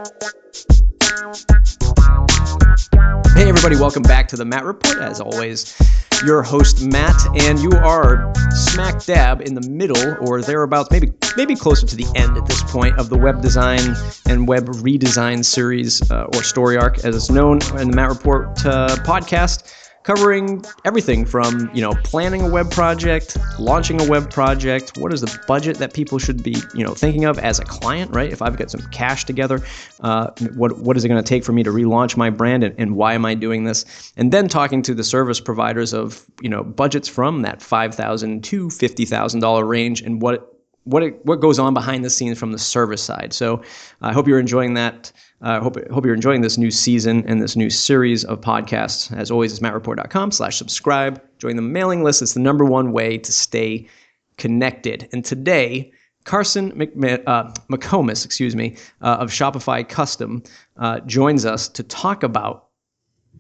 Hey everybody, welcome back to the Matt Report. As always, your host Matt, and you are smack dab in the middle or thereabouts, maybe closer to the end at this point of the web design and web redesign series or story arc, as it's known in the Matt Report podcast, covering everything from planning a web project, launching a web project. What is the budget that people should be thinking of as a client, right? If I've got some cash together, what is it going to take for me to relaunch my brand, and why am I doing this? And then talking to the service providers of budgets from that $5,000 to $50,000 range, and what goes on behind the scenes from the service side. So I hope you're enjoying that. I hope you're enjoying this new season and this new series of podcasts. As always, it's mattreport.com/subscribe. Join the mailing list. It's the number one way to stay connected. And today, Carson McComas, of Shopify Custom, joins us to talk about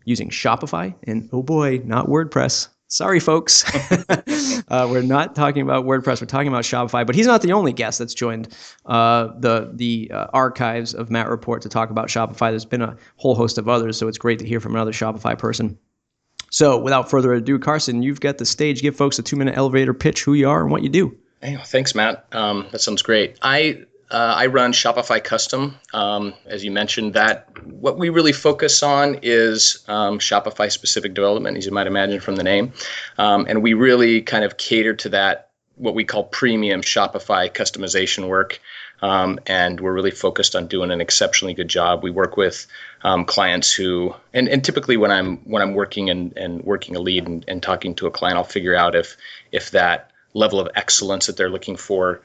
using Shopify and, oh boy, not WordPress. Sorry, folks. We're not talking about WordPress. We're talking about Shopify. But he's not the only guest that's joined the archives of Matt Report to talk about Shopify. There's been a whole host of others, so it's great to hear from another Shopify person. So without further ado, Carson, you've got the stage. Give folks a 2-minute elevator pitch, who you are and what you do. Hey, thanks, Matt. That sounds great. I run Shopify Custom. As you mentioned, that what we really focus on is Shopify-specific development, as you might imagine from the name. And we really kind of cater to that, what we call premium Shopify customization work. And we're really focused on doing an exceptionally good job. We work with clients who, and typically when I'm working and working a lead and talking to a client, I'll figure out if that level of excellence that they're looking for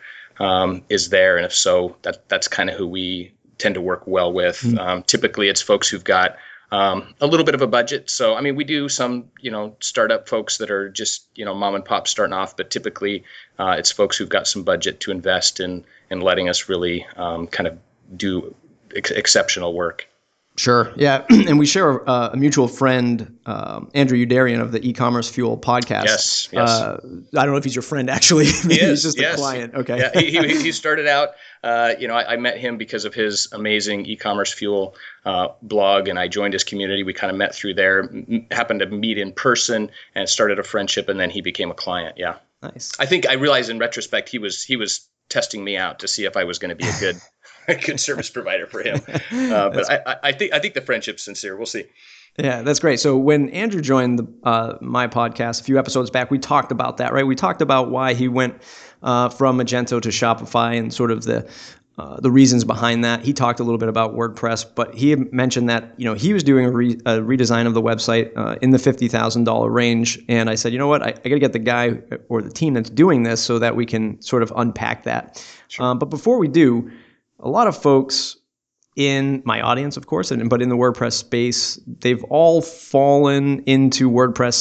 is there, and if so, that's kind of who we tend to work well with. Typically, it's folks who've got a little bit of a budget. So, I mean, we do some, startup folks that are just, mom and pop starting off, but typically it's folks who've got some budget to invest in letting us really kind of do exceptional work. Sure. Yeah. And we share a mutual friend, Andrew Youderian of the E-commerce Fuel podcast. Yes. I don't know if he's your friend, actually. He's just a client. Okay. Yeah, he started out, I met him because of his amazing E-commerce Fuel blog, and I joined his community. We kind of met through there, happened to meet in person and started a friendship, and then he became a client. Yeah. Nice. I think I realized in retrospect he was testing me out to see if I was going to be a good service provider for him. But I think the friendship's sincere. We'll see. Yeah, that's great. So when Andrew joined my podcast a few episodes back, we talked about that, right? We talked about why he went from Magento to Shopify and sort of the reasons behind that. He talked a little bit about WordPress, but he had mentioned that he was doing a redesign of the website in the $50,000 range. And I said, you know what, I got to get the guy or the team that's doing this so that we can sort of unpack that. Sure. But before we do, a lot of folks in my audience, of course, but in the WordPress space, they've all fallen into WordPress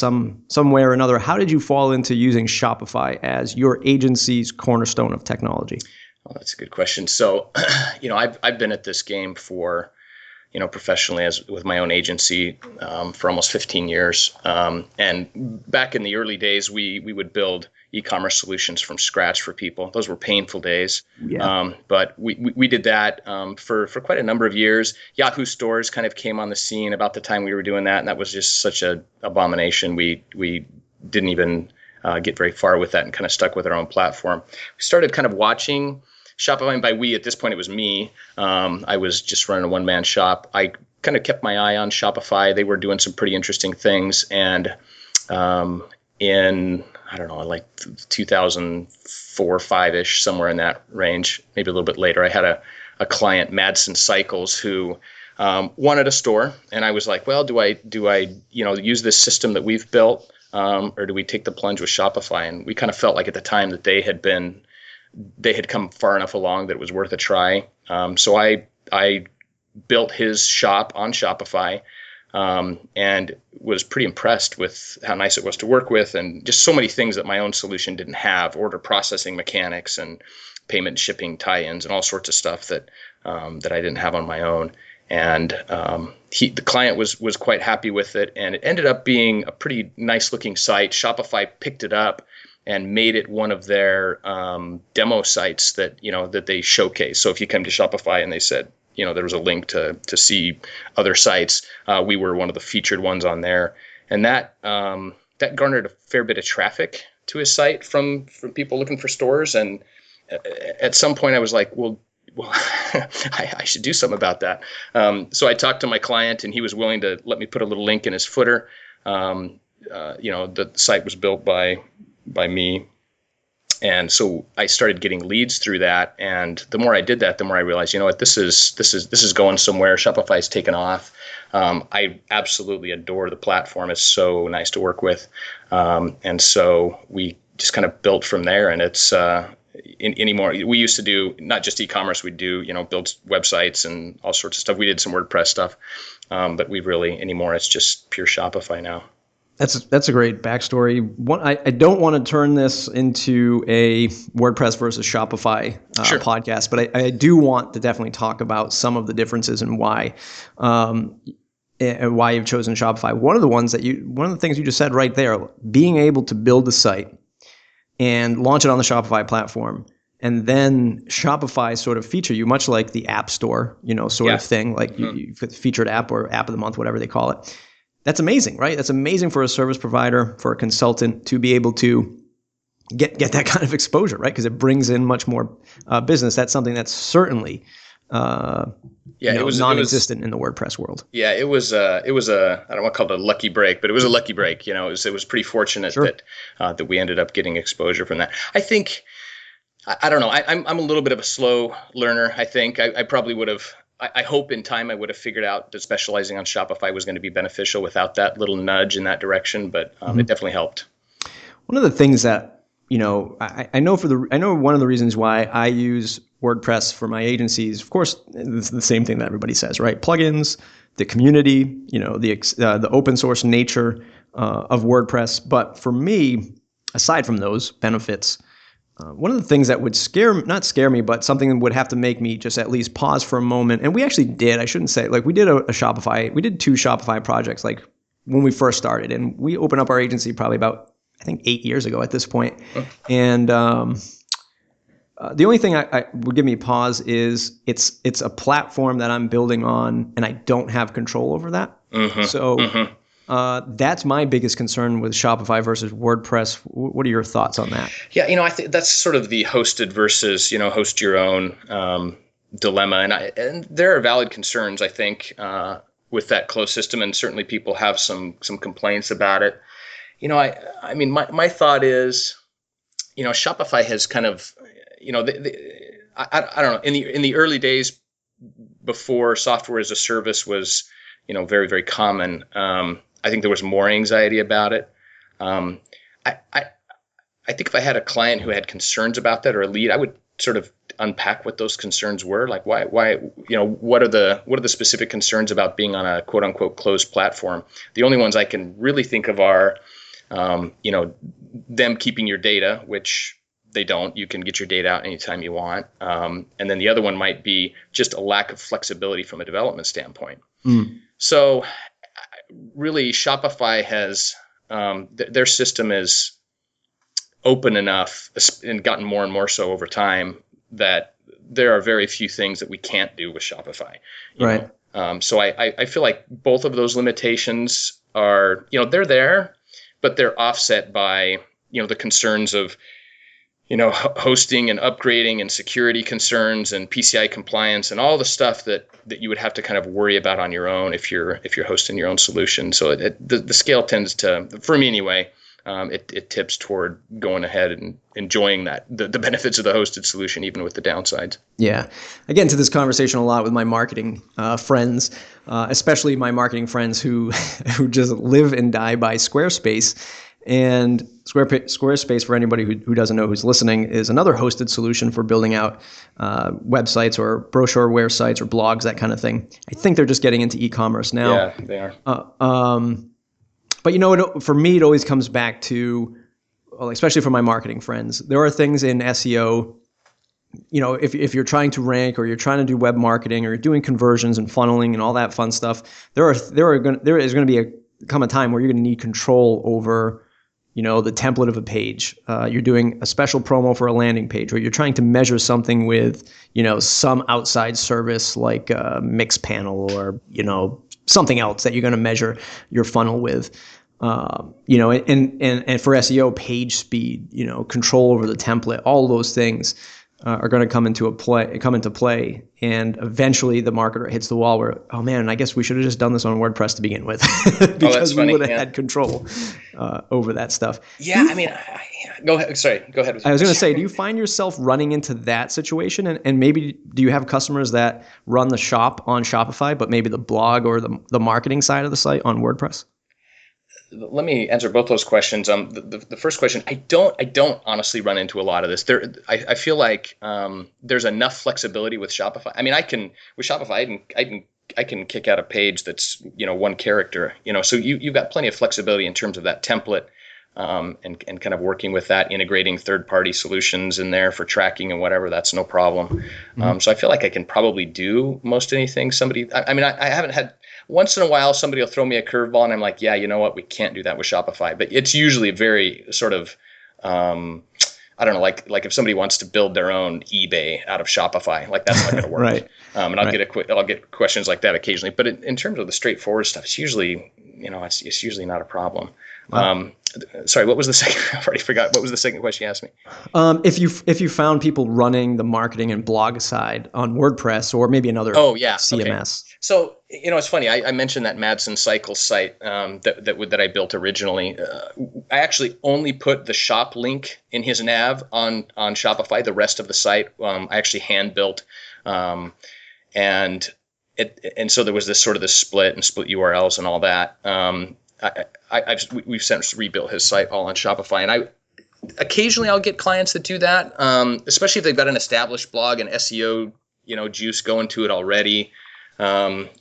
some way or another. How did you fall into using Shopify as your agency's cornerstone of technology? Well, that's a good question. So, I've been at this game for, professionally with my own agency for almost 15 years. And back in the early days, we would build e-commerce solutions from scratch for people. Those were painful days. Yeah. But we did that for quite a number of years. Yahoo stores kind of came on the scene about the time we were doing that, and that was just such an abomination. We didn't even get very far with that and kind of stuck with our own platform. We started kind of watching Shopify, and by we, at this point, it was me. I was just running a one-man shop. I kind of kept my eye on Shopify. They were doing some pretty interesting things. And in, I don't know, like 2004, 5-ish, somewhere in that range, maybe a little bit later, I had a client, Madsen Cycles, who wanted a store. And I was like, well, do I use this system that we've built, or do we take the plunge with Shopify? And we kind of felt like at the time that they had come far enough along that it was worth a try. So I built his shop on Shopify, and was pretty impressed with how nice it was to work with, and just so many things that my own solution didn't have: order processing mechanics and payment shipping tie-ins and all sorts of stuff that I didn't have on my own. And the client was quite happy with it, and it ended up being a pretty nice looking site. Shopify picked it up and made it one of their demo sites that they showcase. So if you come to Shopify and they said, there was a link to see other sites. We were one of the featured ones on there, and that garnered a fair bit of traffic to his site from people looking for stores. And at some point, I was like, well, I should do something about that. So I talked to my client, and he was willing to let me put a little link in his footer. The site was built by me. And so I started getting leads through that. And the more I did that, the more I realized, this is going somewhere. Shopify's taken off. I absolutely adore the platform. It's so nice to work with. And so we just kind of built from there. And it's anymore. We used to do not just e-commerce. We'd do, build websites and all sorts of stuff. We did some WordPress stuff. But we really anymore, it's just pure Shopify now. That's a great backstory. I don't want to turn this into a WordPress versus Shopify Sure. podcast, but I do want to definitely talk about some of the differences and why you've chosen Shopify. One of the things you just said right there, being able to build a site and launch it on the Shopify platform, and then Shopify sort of feature you, much like the App Store, of thing, like you featured app or app of the month, whatever they call it. That's amazing, right? That's amazing for a service provider, for a consultant to be able to get that kind of exposure, right? Because it brings in much more business. That's something that's certainly it was non-existent in the WordPress world. Yeah, it was I don't want to call it a lucky break, but it was a lucky break. It was pretty fortunate Sure. that we ended up getting exposure from that. I think I don't know. I'm a little bit of a slow learner. I think I probably would have. I hope in time I would have figured out that specializing on Shopify was going to be beneficial without that little nudge in that direction, but it definitely helped. One of the things that I know one of the reasons why I use WordPress for my agencies, of course, it's the same thing that everybody says, right? Plugins, the community, the open source nature of WordPress. But for me, aside from those benefits, one of the things that would not scare me, but something that would have to make me just at least pause for a moment. And we actually did, I shouldn't say, like we did we did 2 Shopify projects, like when we first started, and we opened up our agency probably about, I think 8 years ago at this point. And the only thing I would give me pause is it's a platform that I'm building on, and I don't have control over that. So that's my biggest concern with Shopify versus WordPress. What are your thoughts on that? Yeah, I think that's sort of the hosted versus, host your own dilemma. And there are valid concerns, I think, with that closed system. And certainly people have some complaints about it. I mean, my thought is, Shopify has kind of, I don't know, in the early days before software as a service was, very, very common, I think there was more anxiety about it. I think if I had a client who had concerns about that or a lead, I would sort of unpack what those concerns were. Like why, what are the specific concerns about being on a quote unquote closed platform? The only ones I can really think of are, them keeping your data, which they don't. You can get your data out anytime you want. And then the other one might be just a lack of flexibility from a development standpoint. So really, Shopify has their system is open enough and gotten more and more so over time that there are very few things that we can't do with Shopify. Right. So I feel like both of those limitations are, they're there, but they're offset by, the concerns of, hosting and upgrading and security concerns and PCI compliance and all the stuff that you would have to kind of worry about on your own if you're hosting your own solution. So the scale tends to, for me anyway, it tips toward going ahead and enjoying the benefits of the hosted solution, even with the downsides. Yeah. I get into this conversation a lot with my marketing friends, especially my marketing friends who just live and die by Squarespace. And Squarespace, for anybody who doesn't know, who's listening, is another hosted solution for building out websites or brochureware sites or blogs, that kind of thing. I think they're just getting into e-commerce now. Yeah, they are. But for me, it always comes back to, especially for my marketing friends, there are things in SEO. If you're trying to rank or you're trying to do web marketing or you're doing conversions and funneling and all that fun stuff, there is going to come a time where you're going to need control over the template of a page. You're doing a special promo for a landing page, or you're trying to measure something with, some outside service like a Mixpanel or, something else that you're going to measure your funnel with. And for SEO, page speed, control over the template, all those things are going to come into play. And eventually the marketer hits the wall where, oh man, I guess we should have just done this on WordPress to begin with because we would have had control over that stuff. Yeah, go ahead. Sorry, go ahead. I was going to say, do you find yourself running into that situation? And maybe do you have customers that run the shop on Shopify, but maybe the blog or the marketing side of the site on WordPress? Let me answer both those questions. The first question, I don't honestly run into a lot of this. I feel like there's enough flexibility with Shopify. With Shopify, I can kick out a page that's one character. So you've got plenty of flexibility in terms of that template, and kind of working with that, integrating third-party solutions in there for tracking and whatever. That's no problem. So I feel like I can probably do most anything. I haven't had. Once in a while, somebody will throw me a curveball, and I'm like, yeah, you know what? We can't do that with Shopify. But it's usually very sort of, I don't know, like if somebody wants to build their own eBay out of Shopify, like that's not going to work. Right. And I'll get questions like that occasionally. But in terms of the straightforward stuff, it's usually, it's usually not a problem. Wow. Sorry, what was the second? I already forgot. What was the second question you asked me? If you found people running the marketing and blog side on WordPress or maybe another CMS. Okay. So it's funny. I mentioned that Madsen Cycle site that I built originally. I actually only put the shop link in his nav on Shopify. The rest of the site I actually hand built, and so there was this sort of this split URLs and all that. We've since rebuilt his site all on Shopify, and occasionally I'll get clients that do that, especially if they've got an established blog and SEO, juice going to it already.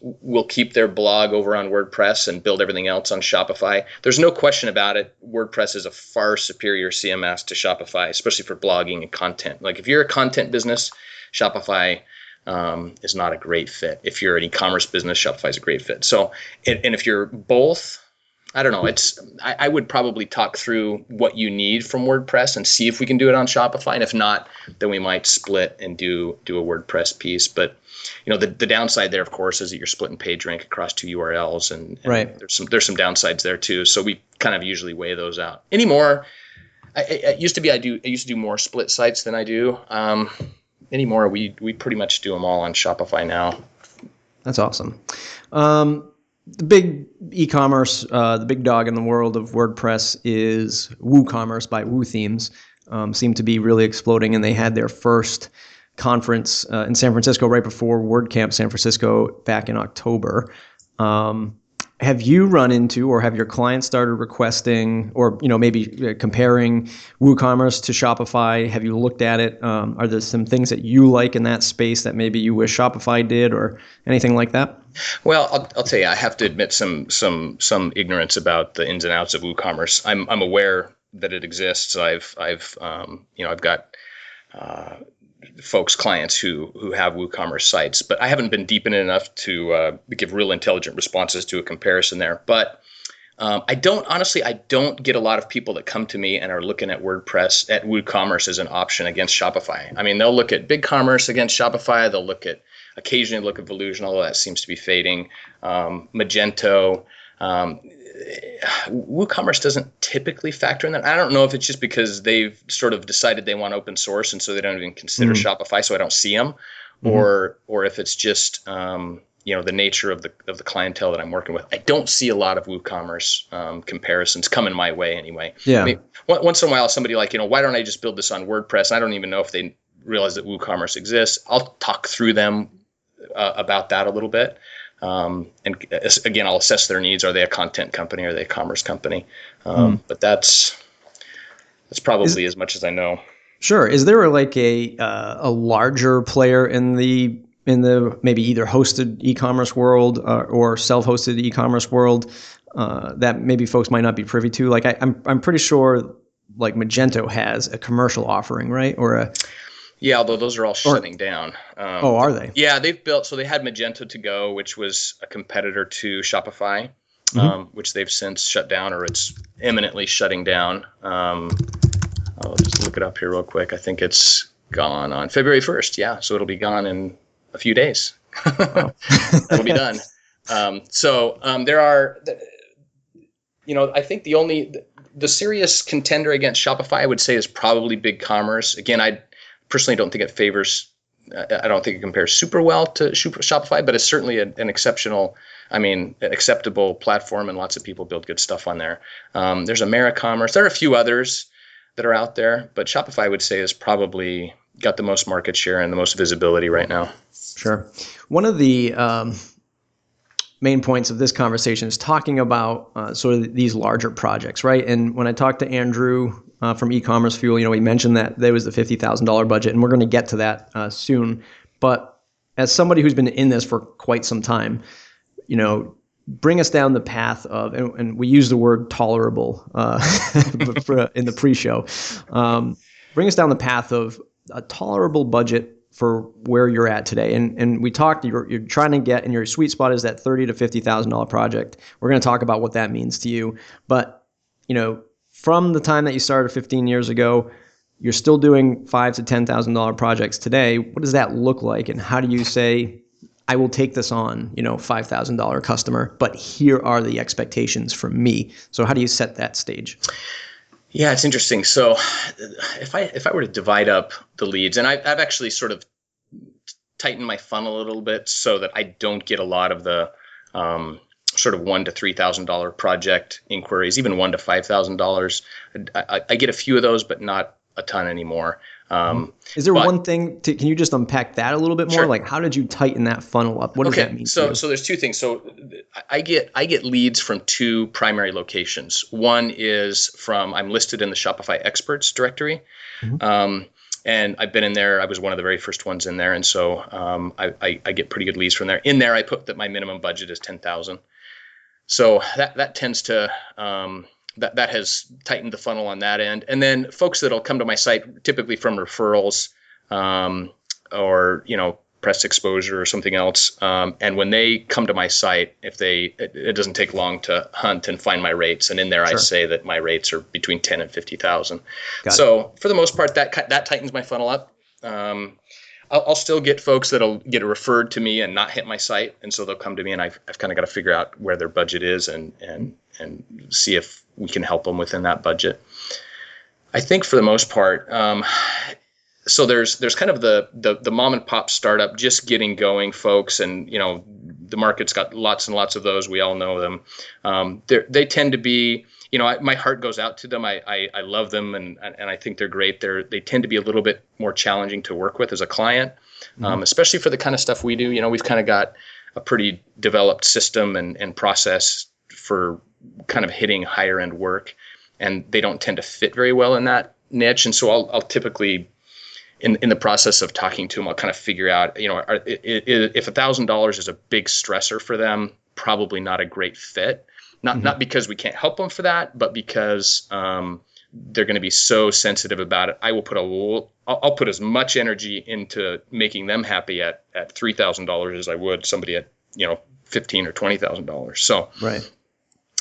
We'll keep their blog over on WordPress and build everything else on Shopify. There's no question about it. WordPress is a far superior CMS to Shopify, especially for blogging and content. Like if you're a content business, Shopify is not a great fit. If you're an e-commerce business, Shopify is a great fit. So, and if you're both, I don't know. I would probably talk through what you need from WordPress and see if we can do it on Shopify. And if not, then we might split and do a WordPress piece. But the downside there, of course, is that you're splitting PageRank across two URLs, and right. There's some downsides there too. So we kind of usually weigh those out. Anymore, I used to do more split sites than I do. Anymore, we pretty much do them all on Shopify now. That's awesome. The big e-commerce, the big dog in the world of WordPress is WooCommerce by WooThemes. Seem to be really exploding, and they had their first conference in San Francisco right before WordCamp San Francisco back in October. Have you run into, or have your clients started requesting, or maybe comparing WooCommerce to Shopify? Have you looked at it? Are there some things that you like in that space that maybe you wish Shopify did, or anything like that? Well, I'll tell you, I have to admit some ignorance about the ins and outs of WooCommerce. I'm aware that it exists. I've got clients who have WooCommerce sites, but I haven't been deep in it enough to give real intelligent responses to a comparison there. But I don't get a lot of people that come to me and are looking at WooCommerce as an option against Shopify. I mean, they'll look at BigCommerce against Shopify. They'll occasionally look at Volusion, although that seems to be fading. Magento. WooCommerce doesn't typically factor in that. I don't know if it's just because they've sort of decided they want open source, and so they don't even consider Shopify, so I don't see them, or if it's just the nature of the clientele that I'm working with. I don't see a lot of WooCommerce comparisons coming my way anyway. Yeah. I mean, once in a while, somebody like, why don't I just build this on WordPress? I don't even know if they realize that WooCommerce exists. I'll talk through them about that a little bit. And again, I'll assess their needs. Are they a content company? Are they a commerce company? But that's probably as much as I know. Sure. Is there a larger player in the maybe either hosted e-commerce world or self-hosted e-commerce world that maybe folks might not be privy to? Like I'm pretty sure like Magento has a commercial offering, right? Yeah, although those are all shutting down. Are they? Yeah, they had Magento to Go, which was a competitor to Shopify. which they've since shut down, or it's imminently shutting down. I'll just look it up here real quick. I think it's gone on February 1st. Yeah, so it'll be gone in a few days. Wow. That'll be done. There are, I think the serious contender against Shopify, I would say, is probably BigCommerce. Again, I personally don't think it favors. I don't think it compares super well to Shopify, but it's certainly an acceptable platform, and lots of people build good stuff on there. There's AmeriCommerce. There are a few others that are out there, but Shopify, I would say, has probably got the most market share and the most visibility right now. Sure. One of the main points of this conversation is talking about sort of these larger projects, right? And when I talked to Andrew from E-commerce Fuel, he mentioned that there was the $50,000 budget, and we're going to get to that soon. But as somebody who's been in this for quite some time, bring us down the path of, and we use the word tolerable in the pre-show, bring us down the path of a tolerable budget for where you're at today. And we talked, you're trying to get, and your sweet spot is that $30,000 to $50,000 project. We're going to talk about what that means to you. But, from the time that you started 15 years ago, you're still doing $5,000 to $10,000 projects today. What does that look like? And how do you say, I will take this on, $5,000 customer, but here are the expectations from me. So how do you set that stage? Yeah, it's interesting. So if I were to divide up the leads, and I've actually sort of tightened my funnel a little bit so that I don't get a lot of the sort of $1,000 to $3,000 project inquiries, even $1,000 to $5,000. I get a few of those, but not a ton anymore. Is there one thing can you just unpack that a little bit more? Sure. Like, how did you tighten that funnel up? What does that mean? So there's two things. So I get leads from two primary locations. One is I'm listed in the Shopify experts directory. And I've been in there. I was one of the very first ones in there. And so I get pretty good leads from there. In there, I put that my minimum budget is $10,000. So that tends to, that has tightened the funnel on that end. And then folks that'll come to my site, typically from referrals or, press exposure or something else. And when they come to my site, it doesn't take long to hunt and find my rates. And in there, sure, I say that my rates are between 10 and 50,000. So for the most part, that tightens my funnel up. I'll still get folks that'll get referred to me and not hit my site. And so they'll come to me, and I've kind of got to figure out where their budget is and see if we can help them within that budget. I think for the most part, so there's kind of the mom and pop startup just getting going folks, and the market's got lots and lots of those. We all know them. They tend to be, my heart goes out to them. I love them, and I think they're great. They tend to be a little bit more challenging to work with as a client, especially for the kind of stuff we do. We've kind of got a pretty developed system and process for kind of hitting higher end work, and they don't tend to fit very well in that niche. And so I'll typically, in the process of talking to them, I'll kind of figure out, if $1,000 is a big stressor for them, probably not a great fit. Not because we can't help them for that, but because they're going to be so sensitive about it. I'll put as much energy into making them happy at $3,000 as I would somebody at $15,000 or $20,000. So right.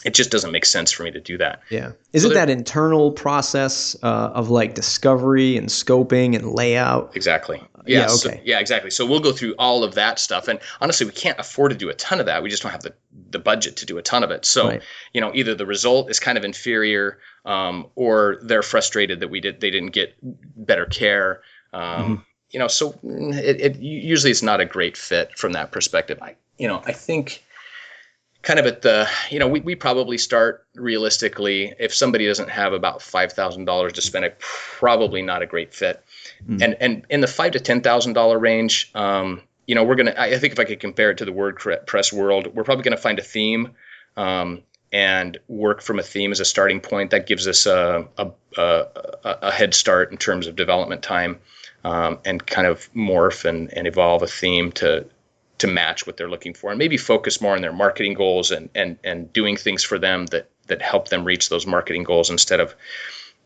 It just doesn't make sense for me to do that. Yeah. Is it that internal process of like discovery and scoping and layout? Exactly. Yeah. Okay. Exactly. So we'll go through all of that stuff. And honestly, we can't afford to do a ton of that. We just don't have the budget to do a ton of it. So, right, either the result is kind of inferior, or they're frustrated that they didn't get better care. So it usually it's not a great fit from that perspective. I think kind of at the, we probably start realistically, if somebody doesn't have about $5,000 to spend, probably not a great fit. And in the $5,000 to $10,000 range, I think if I could compare it to the WordPress world, we're probably going to find a theme, and work from a theme as a starting point. That gives us a head start in terms of development time, and kind of morph and evolve a theme to match what they're looking for, and maybe focus more on their marketing goals and doing things for them that help them reach those marketing goals instead of,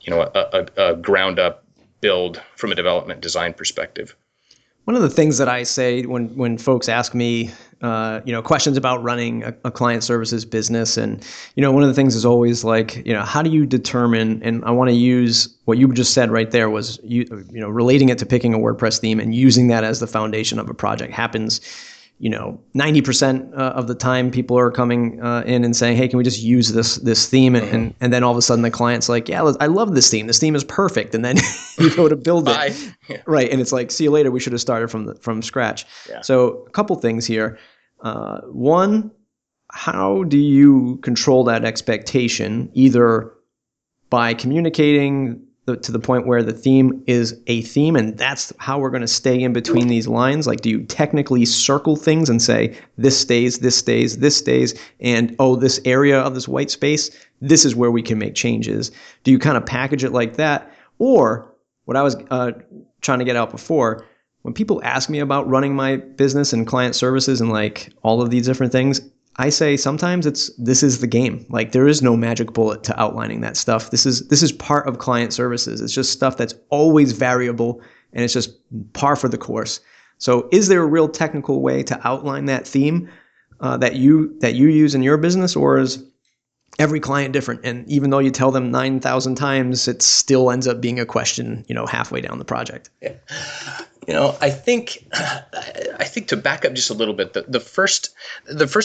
a ground up build from a development design perspective. One of the things that I say when folks ask me questions about running a client services business. And, one of the things is always like, how do you determine, and I want to use what you just said right there was, relating it to picking a WordPress theme and using that as the foundation of a project happens. 90% of the time people are coming in and saying, hey, can we just use this theme? And then all of a sudden the client's like, yeah, I love this theme. This theme is perfect. And then you go to build it. Yeah. Right. And it's like, see you later. We should have started from scratch. Yeah. So a couple things here. One, how do you control that expectation, either by communicating to the point where the theme is a theme and that's how we're going to stay in between these lines? Like, do you technically circle things and say, this stays, this stays, this stays, and this area of this white space, this is where we can make changes? Do you kind of package it like that? Or what I was trying to get out before, when people ask me about running my business and client services and like all of these different things, I say sometimes this is the game. Like, there is no magic bullet to outlining that stuff. This is part of client services. It's just stuff that's always variable and it's just par for the course. So is there a real technical way to outline that theme that you use in your business, or is every client different? And even though you tell them 9,000 times, it still ends up being a question, halfway down the project. Yeah. I think to back up just a little bit, the first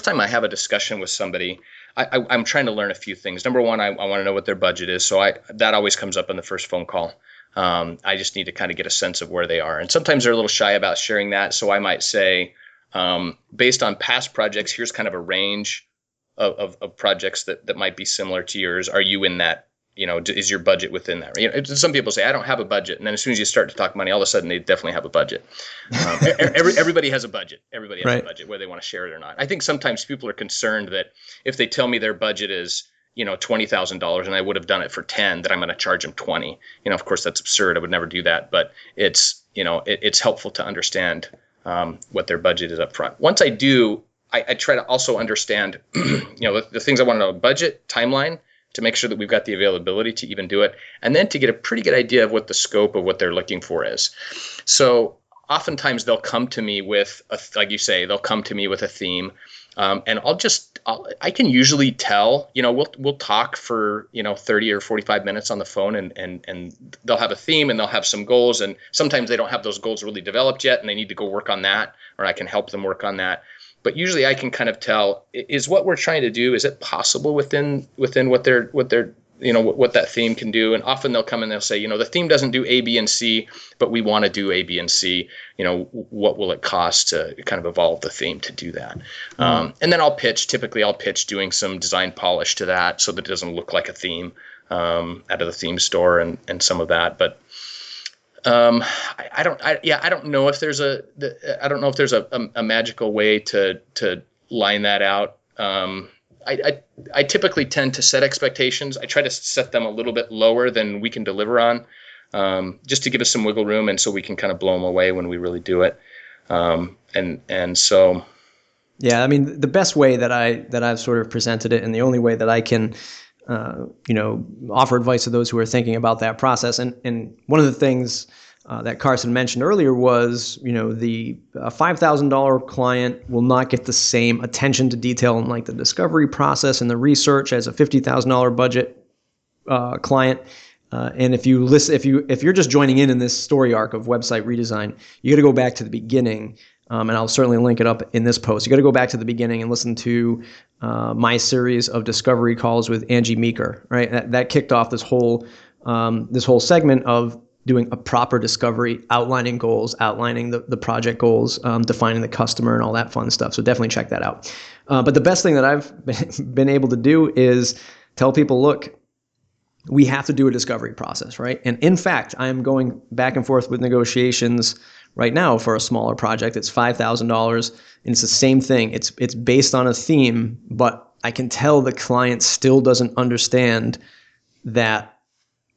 time I have a discussion with somebody, I'm trying to learn a few things. Number one, I want to know what their budget is. So that always comes up in the first phone call. I just need to kind of get a sense of where they are. And sometimes they're a little shy about sharing that. So I might say, based on past projects, here's kind of a range of projects that might be similar to yours. Are you in that? Is your budget within that? Some people say, I don't have a budget. And then as soon as you start to talk money, all of a sudden they definitely have a budget. Everybody has a budget. Everybody has a budget, whether they want to share it or not. I think sometimes people are concerned that if they tell me their budget is, $20,000 and I would have done it for 10, that I'm going to charge them 20. Of course, that's absurd. I would never do that. But it's, it's helpful to understand what their budget is up front. Once I do, I try to also understand, the things I want to know: budget, timeline, to make sure that we've got the availability to even do it, and then to get a pretty good idea of what the scope of what they're looking for is. So oftentimes they'll come to me with, like you say, they'll come to me with a theme, and I can usually tell, we'll talk for, 30 or 45 minutes on the phone, and they'll have a theme and they'll have some goals, and sometimes they don't have those goals really developed yet and they need to go work on that, or I can help them work on that. But usually I can kind of tell, is what we're trying to do, is it possible within what that theme can do? And often they'll come and they'll say, the theme doesn't do A, B, and C, but we want to do A, B, and C. What will it cost to kind of evolve the theme to do that? And then typically I'll pitch doing some design polish to that so that it doesn't look like a theme out of the theme store and some of that. But I don't know if there's a magical way to line that out. I typically tend to set expectations. I try to set them a little bit lower than we can deliver on, just to give us some wiggle room, and so we can kind of blow them away when we really do it. And so, yeah, I mean, the best way that I've sort of presented it, and the only way that I can, offer advice to those who are thinking about that process. And one of the things that Carson mentioned earlier was, the $5,000 client will not get the same attention to detail in like the discovery process and the research as a $50,000 budget client. And if you're just joining in this story arc of website redesign, you got to go back to the beginning. And I'll certainly link it up in this post. You got to go back to the beginning and listen to my series of discovery calls with Angie Meeker, right? That kicked off this whole segment of doing a proper discovery, outlining goals, outlining the project goals, defining the customer and all that fun stuff. So definitely check that out. But the best thing that I've been able to do is tell people, look, we have to do a discovery process, right? And in fact, I'm going back and forth with negotiations right now for a smaller project. It's $5,000 and it's the same thing. It's based on a theme, but I can tell the client still doesn't understand that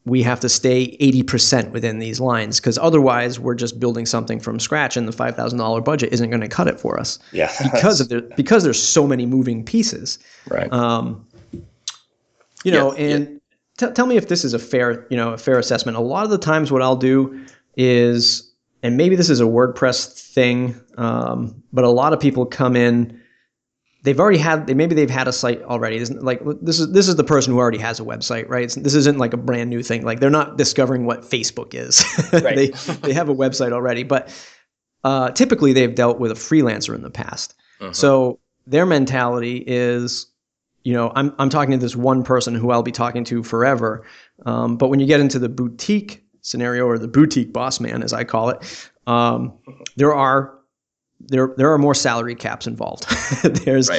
we have to stay 80% within these lines, because otherwise we're just building something from scratch and the $5,000 budget isn't going to cut it for us. Yeah. because there's so many moving pieces. Right. Tell me if this is a fair assessment. A lot of the times what I'll do is and maybe this is a WordPress thing, but a lot of people come in. Maybe they've had a site already. This is the person who already has a website, right? This isn't like a brand new thing. Like they're not discovering what Facebook is. Right. they have a website already, but typically they've dealt with a freelancer in the past. So their mentality is, I'm talking to this one person who I'll be talking to forever. But when you get into the boutique scenario, or the boutique boss man, as I call it, there are more salary caps involved. There's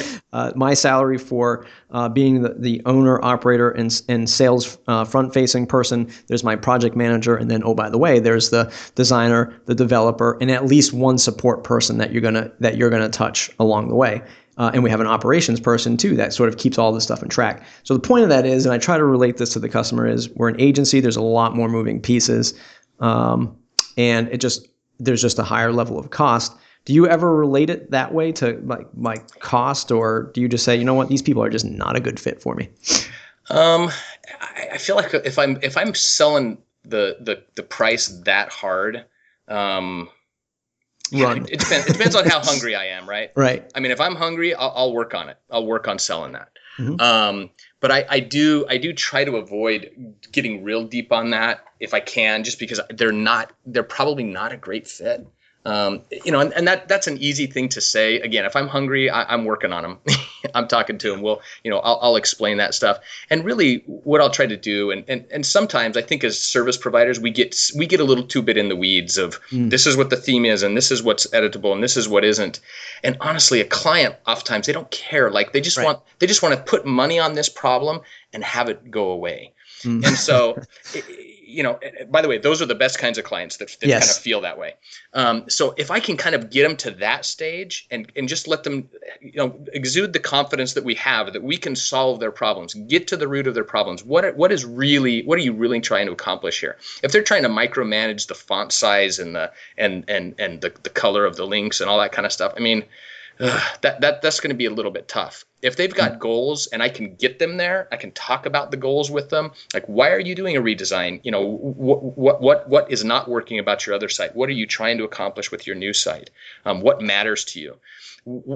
my salary for being the owner, operator, and sales front-facing person. There's my project manager, and then, oh, by the way, there's the designer, the developer, and at least one support person that you're gonna touch along the way. And we have an operations person too that sort of keeps all this stuff in track. So the point of that is, and I try to relate this to the customer, is we're an agency. There's a lot more moving pieces, and there's just a higher level of cost. Do you ever relate it that way to like cost, or do you just say, you know what, these people are just not a good fit for me? I feel like if I'm selling the price that hard, it depends on how hungry I am, right? Right. I mean, if I'm hungry, I'll work on it. I'll work on selling that. But I do try to avoid getting real deep on that if I can, just because they're probably not a great fit. And that's an easy thing to say. Again, if I'm hungry, I'm working on them. I'm talking to them. Well, I'll explain that stuff. And really what I'll try to do, and sometimes I think as service providers, we get a little too bit in the weeds of this is what the theme is, and this is what's editable, and this is what isn't. And honestly, a client, oftentimes they don't care. Like they just want to put money on this problem and have it go away. And so, by the way, those are the best kinds of clients that kind of feel that way. So if I can kind of get them to that stage and just let them, exude the confidence that we have, that we can solve their problems, get to the root of their problems. What are you really trying to accomplish here? If they're trying to micromanage the font size and the color of the links and all that kind of stuff, I mean, that's going to be a little bit tough. If they've got goals and I can get them there, I can talk about the goals with them. Like, why are you doing a redesign? What is not working about your other site? What are you trying to accomplish with your new site? What matters to you?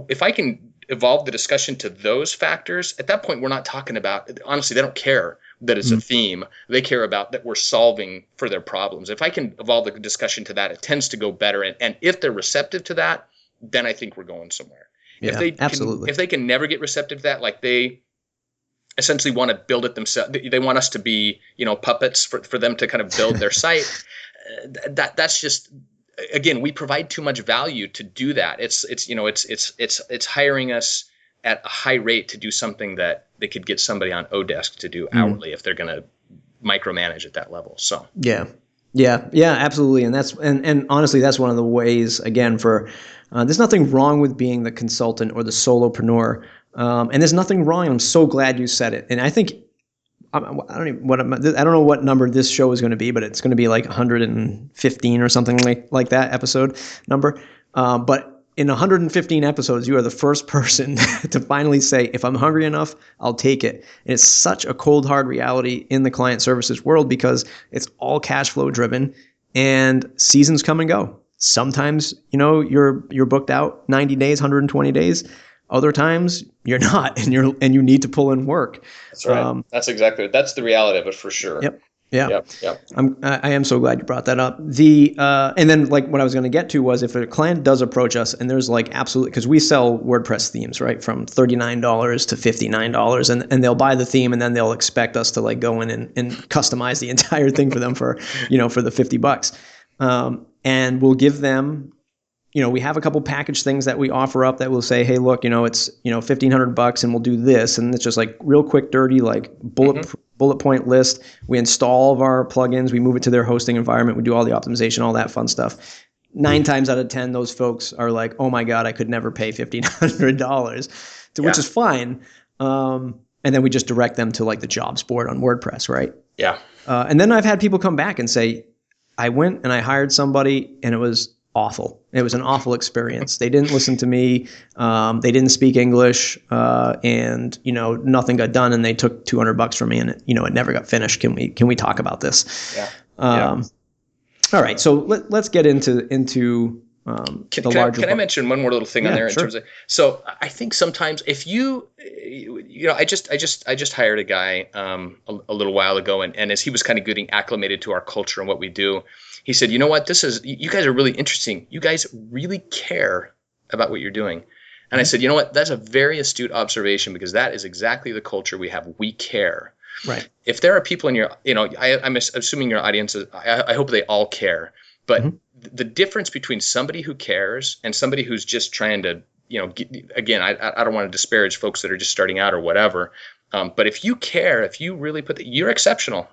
If I can evolve the discussion to those factors, at that point, we're not talking about, honestly, they don't care that it's a theme. They care about that we're solving for their problems. If I can evolve the discussion to that, it tends to go better. And if they're receptive to that, then I think we're going somewhere. Yeah, absolutely. If they can never get receptive to that, like they essentially want to build it themselves, they want us to be, puppets for them to kind of build their site. That's just, again, we provide too much value to do that. It's hiring us at a high rate to do something that they could get somebody on Odesk to do hourly if they're going to micromanage at that level. So yeah, absolutely. And honestly, that's one of the ways, again, there's nothing wrong with being the consultant or the solopreneur. And there's nothing wrong. I'm so glad you said it. And I think, I don't know what number this show is going to be, but it's going to be like 115 or something like that episode number. But in 115 episodes, you are the first person to finally say, if I'm hungry enough, I'll take it. And it's such a cold, hard reality in the client services world because it's all cash flow driven and seasons come and go. Sometimes, you're booked out 90 days, 120 days. Other times you're not, and you need to pull in work. That's right. That's the reality of it for sure. Yep. Yeah. Yep. I am so glad you brought that up. And then like what I was going to get to was if a client does approach us and there's like absolutely, because we sell WordPress themes, right? From $39 to $59 and they'll buy the theme and then they'll expect us to like go in and customize the entire thing for them for the $50. And we'll give them, we have a couple package things that we offer up that will say, hey, look, it's, $1,500 and we'll do this. And it's just like real quick, dirty, like bullet point list. We install all of our plugins. We move it to their hosting environment. We do all the optimization, all that fun stuff. 9 times out of 10, those folks are like, oh my God, I could never pay $1,500, which is fine. And then we just direct them to like the jobs board on WordPress, right? Yeah. And then I've had people come back and say, I went and I hired somebody and it was awful. It was an awful experience. They didn't listen to me. They didn't speak English, and nothing got done. And they took $200 from me, and it never got finished. Can we talk about this? Yeah. All right, so let's get into the larger. Can I mention one more little thing on there in sure. terms of? So I think sometimes if I just hired a guy a little while ago, and as he was kind of getting acclimated to our culture and what we do, he said, you know what, you guys are really interesting. You guys really care about what you're doing. And I said, you know what, that's a very astute observation, because that is exactly the culture we have. We care. Right. If there are people in your, I'm assuming your audience, I hope they all care. But the difference between somebody who cares and somebody who's just trying to, again, I don't want to disparage folks that are just starting out or whatever. But if you care, if you really you're exceptional.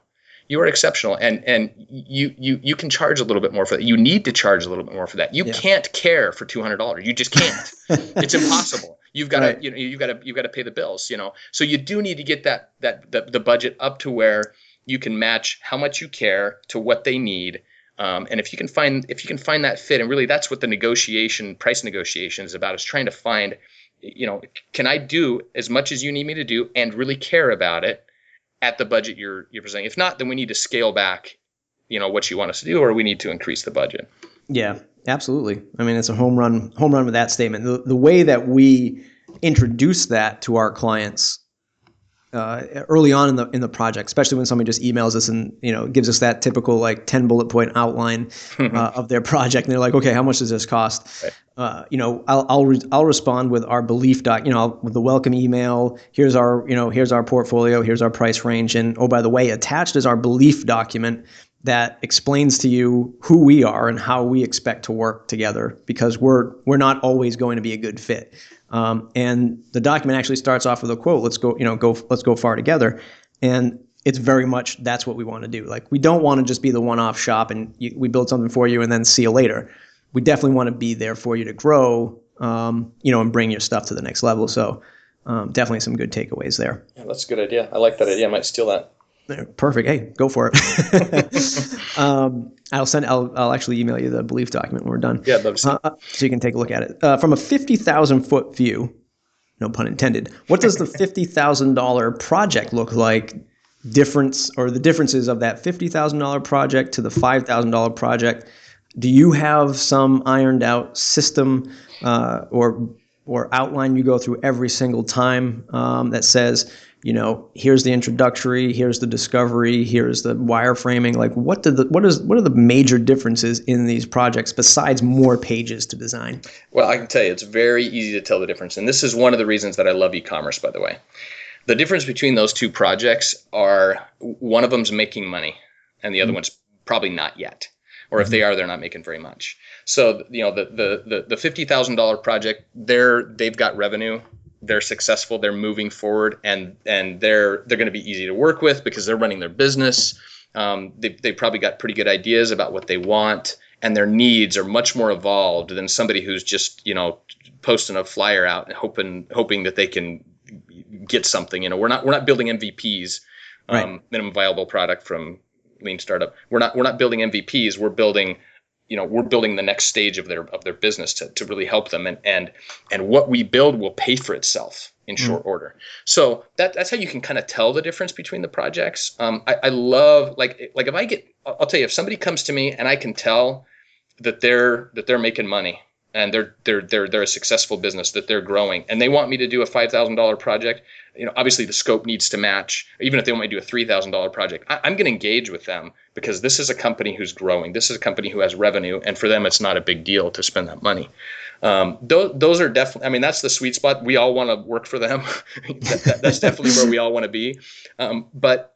You are exceptional, and you can charge a little bit more for that. You need to charge a little bit more for that. You can't care for $200. You just can't. It's impossible. You've got to, you've got to pay the bills. So you do need to get the budget up to where you can match how much you care to what they need. And if you can find that fit, and really that's what the price negotiation is about, is trying to find, can I do as much as you need me to do and really care about it at the budget you're presenting? If not, then we need to scale back, what you want us to do, or we need to increase the budget. Yeah, absolutely. I mean, it's a home run with that statement. The way that we introduce that to our clients early on in the project, especially when somebody just emails us and gives us that typical 10 bullet point outline of their project, and they're like, okay, how much does this cost? Right. I'll respond with our belief doc, with the welcome email. Here's our portfolio, here's our price range, and oh, by the way, attached is our belief document that explains to you who we are and how we expect to work together, because we're not always going to be a good fit. And the document actually starts off with a quote: "Let's go far together." And it's very much that's what we want to do. We don't want to just be the one-off shop and we build something for you and then see you later. We definitely want to be there for you to grow, and bring your stuff to the next level. So definitely some good takeaways there. Yeah, that's a good idea. I like that idea. I might steal that. Perfect. Hey, go for it. I'll actually email you the belief document when we're done. Yeah, love to see it. So you can take a look at it. From a 50,000 foot view, no pun intended, what does the $50,000 project look like? The differences of that $50,000 project to the $5,000 project. Do you have some ironed out system or outline you go through every single time that says, here's the introductory, here's the discovery, here's the wireframing? What are the major differences in these projects besides more pages to design? Well, I can tell you, it's very easy to tell the difference. And this is one of the reasons that I love e-commerce, by the way. The difference between those two projects are, one of them's making money and the other one's probably not yet. Or if they are, they're not making very much. So, the $50,000 project, they've got revenue. They're successful, they're moving forward, and they're going to be easy to work with because they're running their business. They've probably got pretty good ideas about what they want, and their needs are much more evolved than somebody who's just posting a flyer out and hoping that they can get something. We're not building MVPs, right. Minimum viable product from Lean Startup. We're not building MVPs. We're building the next stage of their business to really help them, and what we build will pay for itself in short order. So that's how you can kind of tell the difference between the projects. I love I'll tell you, if somebody comes to me and I can tell that they're making money and they're a successful business, that they're growing, and they want me to do a $5,000 project, obviously the scope needs to match. Even if they want me to do a $3,000 project, I'm going to engage with them because this is a company who's growing. This is a company who has revenue, and for them, it's not a big deal to spend that money. Those are definitely, that's the sweet spot. We all want to work for them. That's definitely where we all want to be. But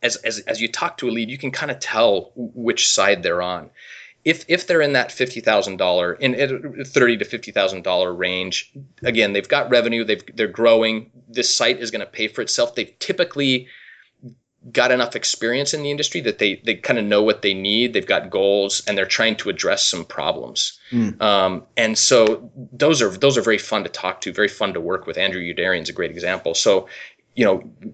as you talk to a lead, you can kind of tell which side they're on. If they're in that $50,000 in $30,000 to $50,000 range, again, they've got revenue, they're growing. This site is going to pay for itself. They've typically got enough experience in the industry that they kind of know what they need. They've got goals, and they're trying to address some problems. And so those are very fun to talk to, very fun to work with. Andrew Youderian is a great example. So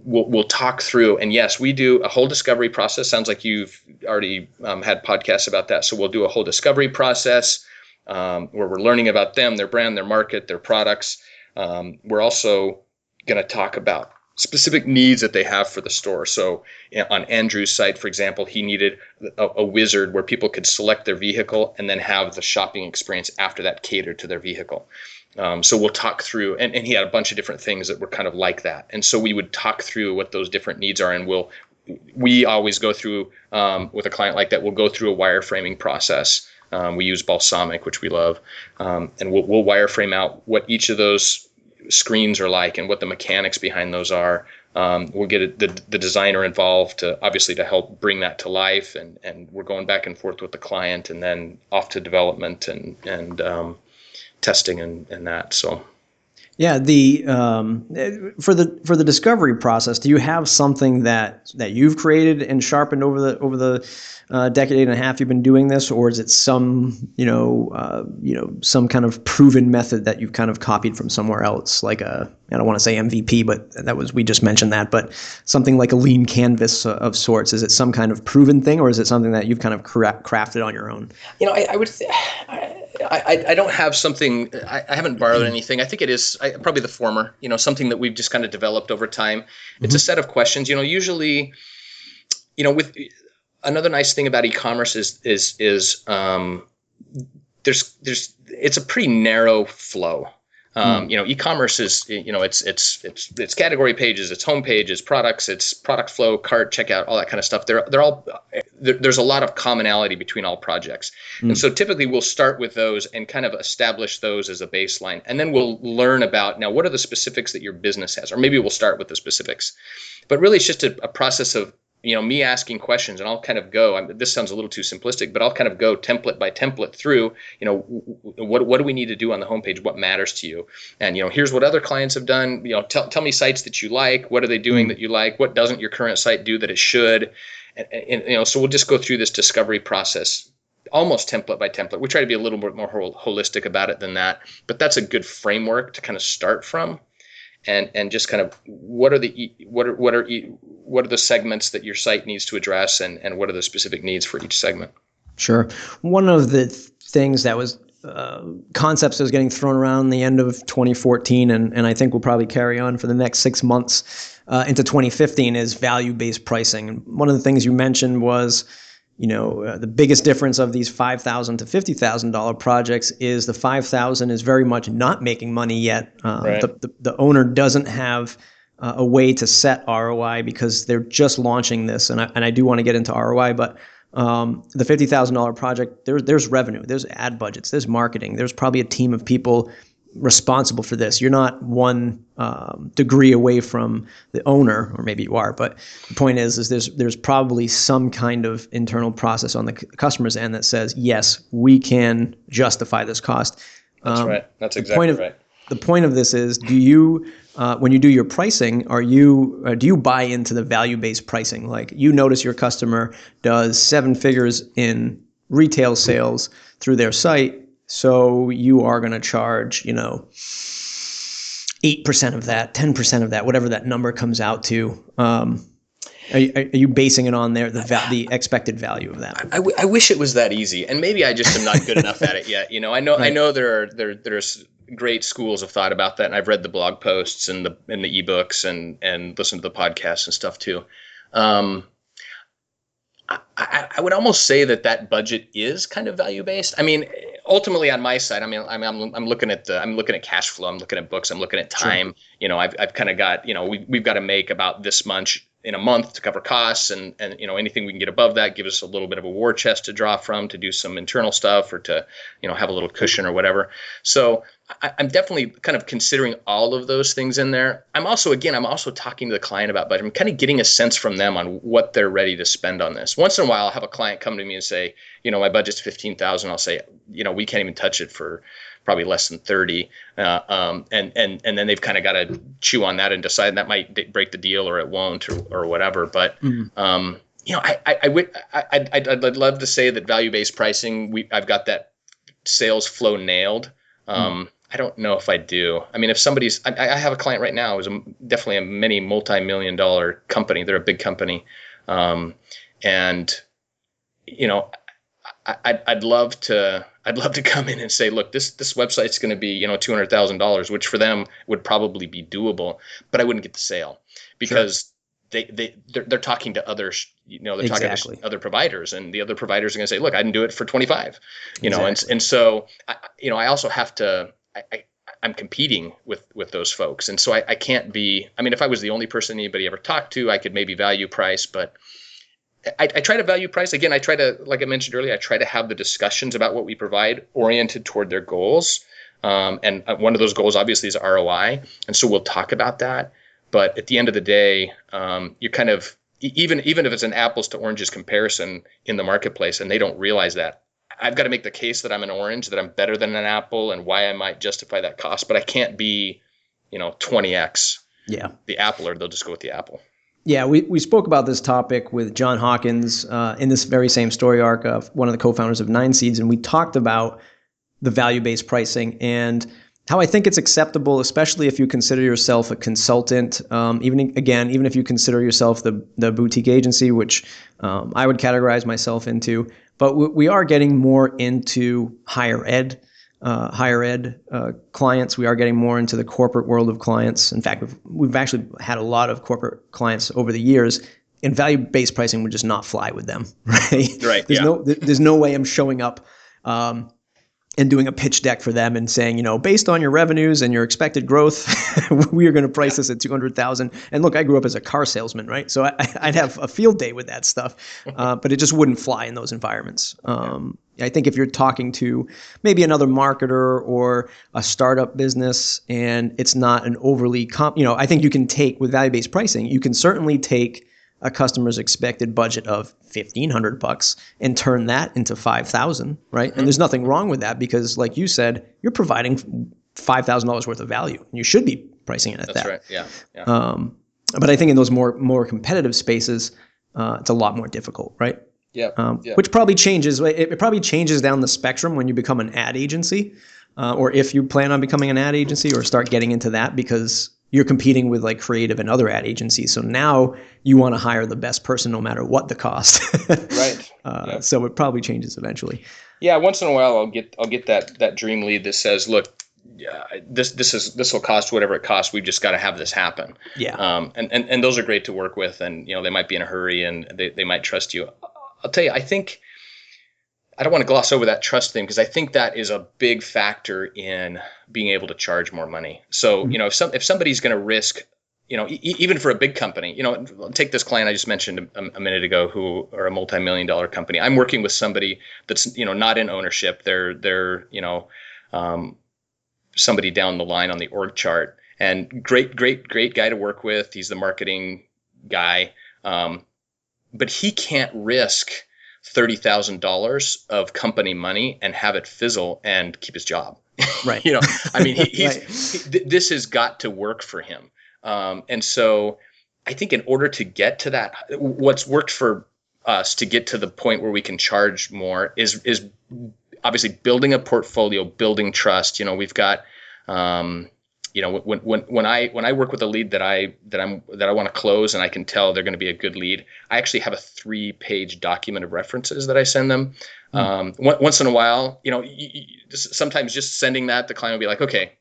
we'll talk through, and yes, we do a whole discovery process. Sounds like you've already had podcasts about that. So we'll do a whole discovery process where we're learning about them, their brand, their market, their products. We're also going to talk about specific needs that they have for the store. So on Andrew's site, for example, he needed a wizard where people could select their vehicle and then have the shopping experience after that catered to their vehicle. So we'll talk through, and he had a bunch of different things that were kind of like that. And so we would talk through what those different needs are, and we always go through, with a client like that, we'll go through a wireframing process. We use Balsamic, which we love, and we'll wireframe out what each of those screens are like and what the mechanics behind those are. We'll get the designer involved obviously to help bring that to life, and we're going back and forth with the client, and then off to development and testing and that. So yeah, for the discovery process, do you have something that you've created and sharpened over the decade and a half you've been doing this, or is it some some kind of proven method that you've kind of copied from somewhere else, like I don't want to say MVP, but we just mentioned that, but something like a lean canvas of sorts? Is it some kind of proven thing, or is it something that you've kind of crafted on your own? I would. I don't have something. I haven't borrowed anything. I think it is probably the former. Something that we've just kind of developed over time. It's a set of questions. Usually, with another nice thing about e-commerce is it's a pretty narrow flow. E-commerce is, it's category pages, it's home pages, products, it's product flow, cart, checkout, all that kind of stuff. There's a lot of commonality between all projects. And so typically we'll start with those and kind of establish those as a baseline. And then we'll learn about, now, what are the specifics that your business has? Or maybe we'll start with the specifics. But really it's just a process of, me asking questions, and I'll kind of go, this sounds a little too simplistic, but I'll kind of go template by template through, what do we need to do on the homepage? What matters to you? And, here's what other clients have done. Tell me sites that you like. What are they doing that you like? What doesn't your current site do that it should? And so we'll just go through this discovery process, almost template by template. We try to be a little bit more holistic about it than that, but that's a good framework to kind of start from. And just kind of what are the segments that your site needs to address, and what are the specific needs for each segment? Sure. One of the things that was concepts that was getting thrown around the end of 2014, and I think will probably carry on for the next 6 months into 2015, is value-based pricing. And one of the things you mentioned was, the biggest difference of these $5,000 to $50,000 projects is the $5,000 is very much not making money yet. Right. The owner doesn't have a way to set ROI because they're just launching this. And I do want to get into ROI, but the $50,000 project, there's revenue, there's ad budgets, there's marketing, there's probably a team of people responsible for this. You're not one degree away from the owner, or maybe you are, but the point is there's probably some kind of internal process on the customer's end that says, yes, we can justify this cost. That's right. That's exactly right. The point of this is, do you, when you do your pricing, do you buy into the value-based pricing? Like, you notice your customer does 7 figures in retail sales through their site, so you are going to charge, 8% of that, 10% of that, whatever that number comes out to. Are you basing it on the expected value of that? I wish it was that easy, and maybe I just am not good enough at it yet. I know there's great schools of thought about that, and I've read the blog posts and the ebooks and listened to the podcasts and stuff too. I would almost say that budget is kind of value based. I mean, ultimately on my side, I'm looking at cash flow, I'm looking at books, I'm looking at time. Sure. I've kind of got, we've got to make about this much in a month to cover costs, and anything we can get above that give us a little bit of a war chest to draw from to do some internal stuff, or to have a little cushion or whatever. So I'm definitely kind of considering all of those things in there. I'm also talking to the client about budget. I'm kind of getting a sense from them on what they're ready to spend on this. Once in a while, I'll have a client come to me and say, my budget's $15,000. I'll say, we can't even touch it for probably less than 30. And then they've kind of got to chew on that and decide that might break the deal or it won't, or whatever. But, I'd love to say that value-based pricing, I've got that sales flow nailed. I don't know if I do. I mean, if I have a client right now who's definitely a many multi-million-dollar company. They're a big company. And I'd love to come in and say, look, this website's going to be, $200,000, which for them would probably be doable, but I wouldn't get the sale because they're talking to others, they're Exactly. talking to other providers, and the other providers are going to say, look, I can do it for 25, Exactly. and so I also have to, I'm competing with those folks. And so I can't be, if I was the only person anybody ever talked to, I could maybe value price, but I try to value price. Again, I try to, like I mentioned earlier, I try to have the discussions about what we provide oriented toward their goals. And one of those goals obviously is ROI. And so we'll talk about that. But at the end of the day, you're kind of, even if it's an apples to oranges comparison in the marketplace and they don't realize that, I've got to make the case that I'm an orange, that I'm better than an apple, and why I might justify that cost. But I can't be, 20x the apple, or they'll just go with the apple. Yeah, we spoke about this topic with John Hawkins in this very same story arc of one of the co-founders of Nine Seeds, and we talked about the value-based pricing and how I think it's acceptable, especially if you consider yourself a consultant. Even if you consider yourself the boutique agency, which I would categorize myself into. But we are getting more into higher ed clients. We are getting more into the corporate world of clients. In fact, we've actually had a lot of corporate clients over the years, and value-based pricing would just not fly with them, right? Right. There's no way I'm showing up and doing a pitch deck for them and saying, based on your revenues and your expected growth, we are going to price this at $200,000. And look, I grew up as a car salesman, right? So I'd have a field day with that stuff, but it just wouldn't fly in those environments. I think if you're talking to maybe another marketer or a startup business and it's not an overly I think you can take, with value-based pricing, you can certainly take a customer's expected budget of $1,500 and turn that into $5,000, right? Mm-hmm. And there's nothing wrong with that because, like you said, you're providing $5,000 worth of value, and you should be pricing it at that. That's right. Yeah. But I think in those more competitive spaces, it's a lot more difficult, right? Yeah. Which probably changes. It probably changes down the spectrum when you become an ad agency, or if you plan on becoming an ad agency or start getting into that, because you're competing with like creative and other ad agencies. So now you want to hire the best person no matter what the cost. Right. So it probably changes eventually. Yeah. Once in a while, I'll get that dream lead that says, look, this will cost whatever it costs. We've just got to have this happen. Yeah. And those are great to work with. And, they might be in a hurry and they might trust you. I'll tell you, I don't want to gloss over that trust thing, because I think that is a big factor in being able to charge more money. So, if somebody's going to risk, even for a big company, take this client I just mentioned a minute ago, who are a multi-million-dollar company. I'm working with somebody that's, not in ownership. They're somebody down the line on the org chart, and great guy to work with. He's the marketing guy. But he can't risk $30,000 of company money and have it fizzle and keep his job. Right. This has got to work for him. And so I think in order to get to that, what's worked for us to get to the point where we can charge more is obviously building a portfolio, building trust. We've got, when I work with a lead that I want to close and I can tell they're going to be a good lead, I actually have a 3-page document of references that I send them. Once in a while, sometimes just sending that, the client will be like, okay,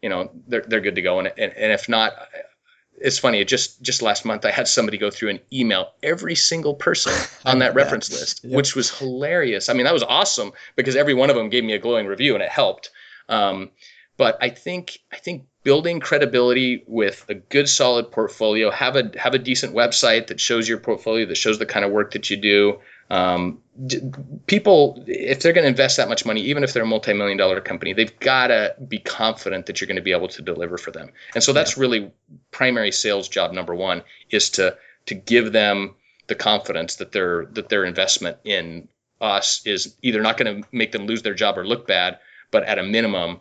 they're good to go. And if not, it's funny. Just last month, I had somebody go through and email every single person on that reference list, which was hilarious. That was awesome because every one of them gave me a glowing review and it helped. But I think building credibility with a good, solid portfolio, have a decent website that shows your portfolio, that shows the kind of work that you do. People, if they're going to invest that much money, even if they're a multi-million-dollar company, they've got to be confident that you're going to be able to deliver for them. And so that's really primary sales job number one, is to give them the confidence that their investment in us is either not going to make them lose their job or look bad, but at a minimum,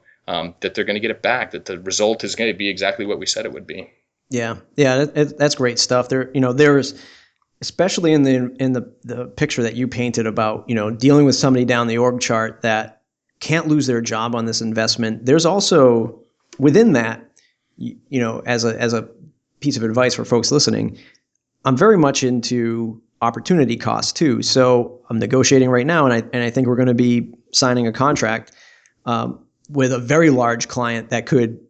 that they're going to get it back, that the result is going to be exactly what we said it would be. Yeah, that's great stuff. There's especially in the picture that you painted about, dealing with somebody down the org chart that can't lose their job on this investment. There's also within that, as a piece of advice for folks listening, I'm very much into, opportunity cost too. So I'm negotiating right now, and I think we're going to be signing a contract with a very large client that could,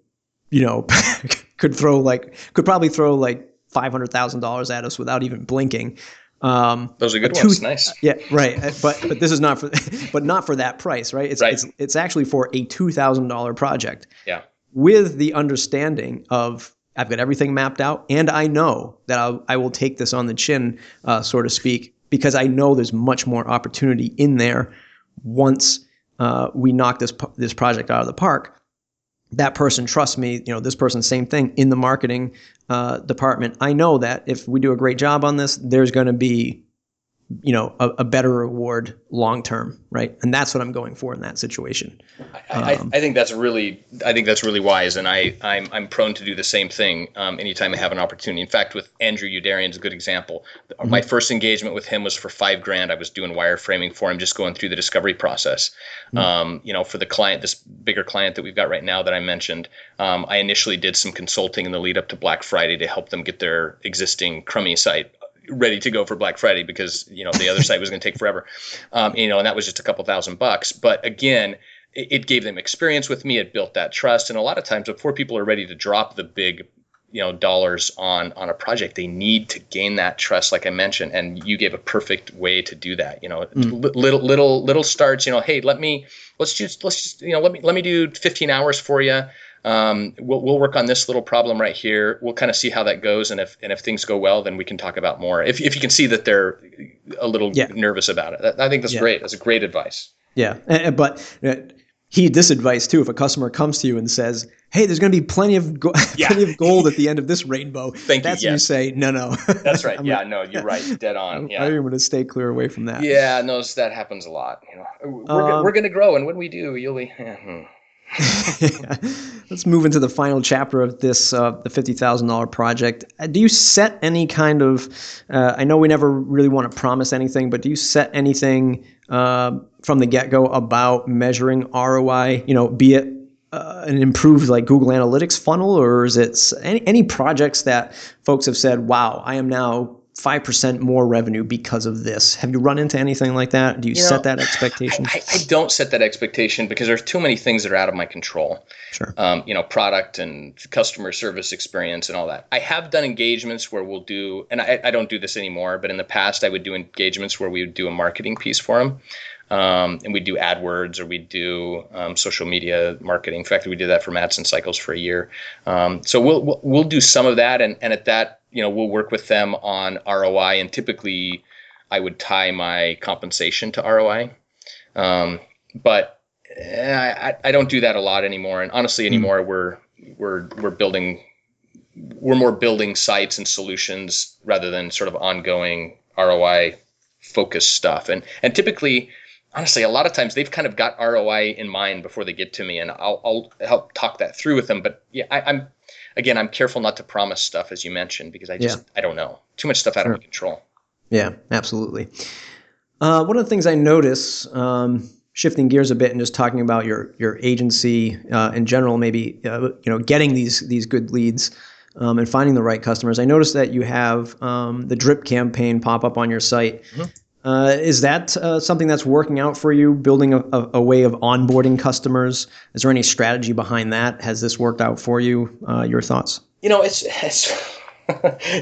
could probably throw like $500,000 at us without even blinking. Those are good ones. Nice. Yeah, right. But this is not for, but not for that price, right? It's actually for a $2,000 project. Yeah. With the understanding of I've got everything mapped out, and I know that I will take this on the chin, so to speak, because I know there's much more opportunity in there once we knock this project out of the park. That person trusts me. This person, same thing in the marketing department. I know that if we do a great job on this, there's going to be, a better reward long term, right? And that's what I'm going for in that situation. I think that's really wise, and I'm prone to do the same thing anytime I have an opportunity. In fact, with Andrew Youderian is a good example. Mm-hmm. My first engagement with him was for $5,000. I was doing wireframing for him, just going through the discovery process. Mm-hmm. For the client, this bigger client that we've got right now that I mentioned, I initially did some consulting in the lead up to Black Friday to help them get their existing crummy site ready to go for Black Friday because, the other site was going to take forever. And that was just a couple $1,000. But again, it gave them experience with me. It built that trust. And a lot of times before people are ready to drop the big, dollars on a project, they need to gain that trust, like I mentioned. And you gave a perfect way to do that. Little starts, hey, let me do 15 hours for you. We'll work on this little problem right here. We'll kind of see how that goes, and if things go well, then we can talk about more. If you can see that they're a little nervous about it, I think that's great. That's great advice. Yeah, but heed this advice too. If a customer comes to you and says, "Hey, there's going to be plenty of gold at the end of this rainbow," that's when you say, "No." That's right. You're right. Dead on. Yeah, I'm going to stay clear away from that. Yeah, no, that happens a lot. We're going to grow, and when we do, you'll be. Let's move into the final chapter of this, the $50,000 project. Do you set any kind of, I know we never really want to promise anything, but do you set anything from the get-go about measuring ROI, be it an improved like Google Analytics funnel, or is it any projects that folks have said, wow, I am now 5% more revenue because of this? Have you run into anything like that? Do you set that expectation? I don't set that expectation because there's too many things that are out of my control. Sure. Product and customer service experience and all that. I have done engagements where we'll do, and I don't do this anymore, but in the past I would do engagements where we would do a marketing piece for them. And we'd do AdWords or we'd do social media marketing. In fact, we did that for Madsen Cycles for a year. So we'll do some of that, and at that, we'll work with them on ROI, and typically I would tie my compensation to ROI. But I don't do that a lot anymore. And honestly, anymore we're more building sites and solutions rather than sort of ongoing ROI focused stuff. And typically, honestly, a lot of times they've kind of got ROI in mind before they get to me, and I'll help talk that through with them. But yeah, I'm careful not to promise stuff, as you mentioned, because I don't know. Too much stuff out of my control. Yeah, absolutely. One of the things I notice, shifting gears a bit and just talking about your agency in general, maybe getting these good leads and finding the right customers. I noticed that you have the drip campaign pop up on your site. Mm-hmm. Is that something that's working out for you, building a way of onboarding customers? Is there any strategy behind that? Has this worked out for you? Your thoughts? It's